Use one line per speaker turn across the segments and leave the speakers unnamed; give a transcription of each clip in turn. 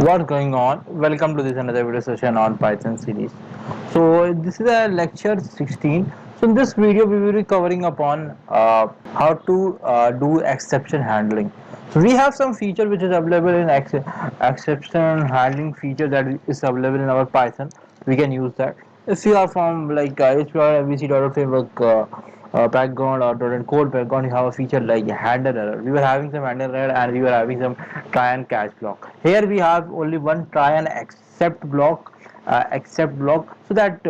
What's going on? Welcome to this another video session on Python series. So this is a lecture 16. So in this video we will be covering upon how to do exception handling. So we have some feature which is available in exception handling feature that is available in our Python. We can use that. If you are from if you are MVC framework background or code background, you have a feature like handle error. We were having some handle error and we were having some try and catch block. Here we have only one try and accept block, so that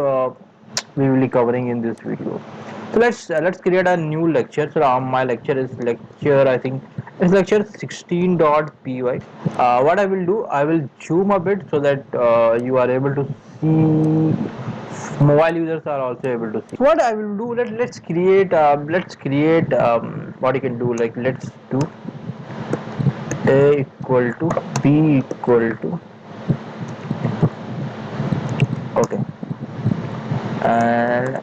we will be covering in this video. So let's create a new lecture. So my lecture is lecture, I think it's lecture 16.py. What I will do, I will zoom a bit so that you are able to see, mobile users are also able to see. So what I will do, let's create what you can do, like let's do a equal to b equal to, okay, and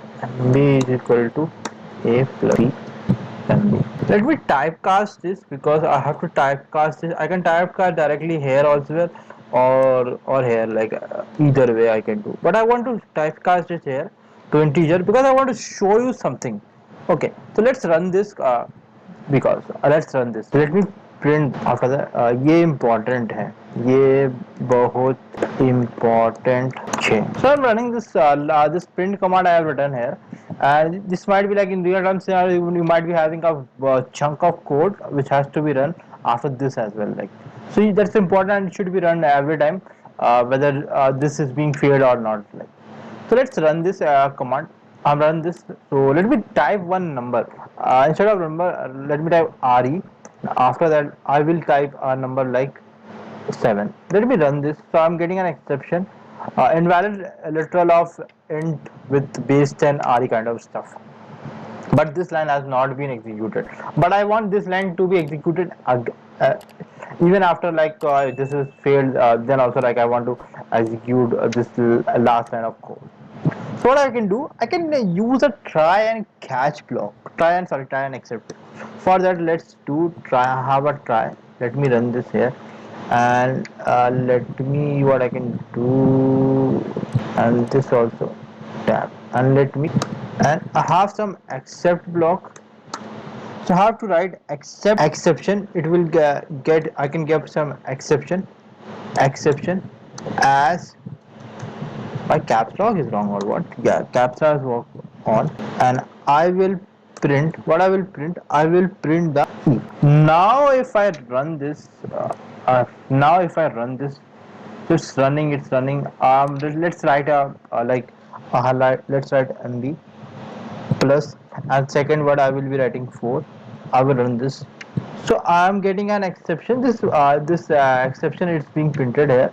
b is equal to a plus b and b. Let me typecast this because I have to typecast this. I can typecast directly here also, or here, either way I can do, but I want to typecast it here to integer because I want to show you something. Okay, so let's run this, because let's run this. Let me print after that, ये important है, ये बहुत important है. So I'm running this print command I have written here, and this might be like in real time scenario you might be having a chunk of code which has to be run after this as well. So that's important and it should be run every time, whether this is being failed or not. So let's run this command. I'm run this. So let me type one number. Instead of number, let me type re. After that, I will type a number like 7. Let me run this. So I'm getting an exception. Invalid literal of int with base 10 re kind of stuff. But this line has not been executed. But I want this line to be executed even after this is failed. Then also I want to execute this last line of code. So what I can do, I can use a try and catch block, try and accept. For that, let's do try. Have a try. Let me run this here, and let me what I can do, and this also tab, and let me, and I have some accept block. So I have to write accept exception. It will get I can get some exception as my caps lock is wrong or what. Yeah, caps lock is on, and I will print what I will print. I will print the e. Now if I run this, so it's running. Let's write a highlight. Let's write md plus, and second word I will be writing 4. I will run this. So I am getting an exception. This exception is being printed here,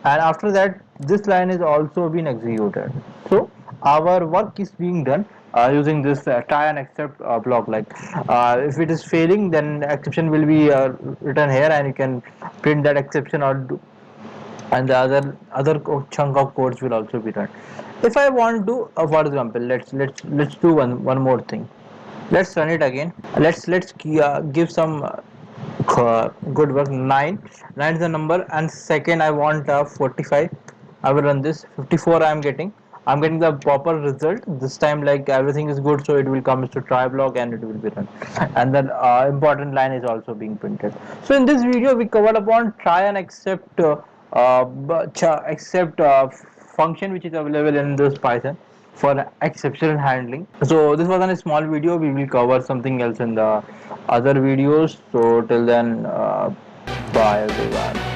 and after that this line is also being executed. So our work is being done using this try and accept block. If it is failing, then exception will be written here, and you can print that exception or do, and the other chunk of codes will also be run. If I want to, for example, let's do one more thing. Let's run it again. Let's give some good work. 9 is the number, and second I want 45. I will run this. 54 I'm getting the proper result this time. Like everything is good, so it will come to try block and it will be run, and then important line is also being printed. So in this video we covered upon try and accept function which is available in this Python for exception handling. So this was a small video. We will cover something else in the other videos. So till then, bye everyone.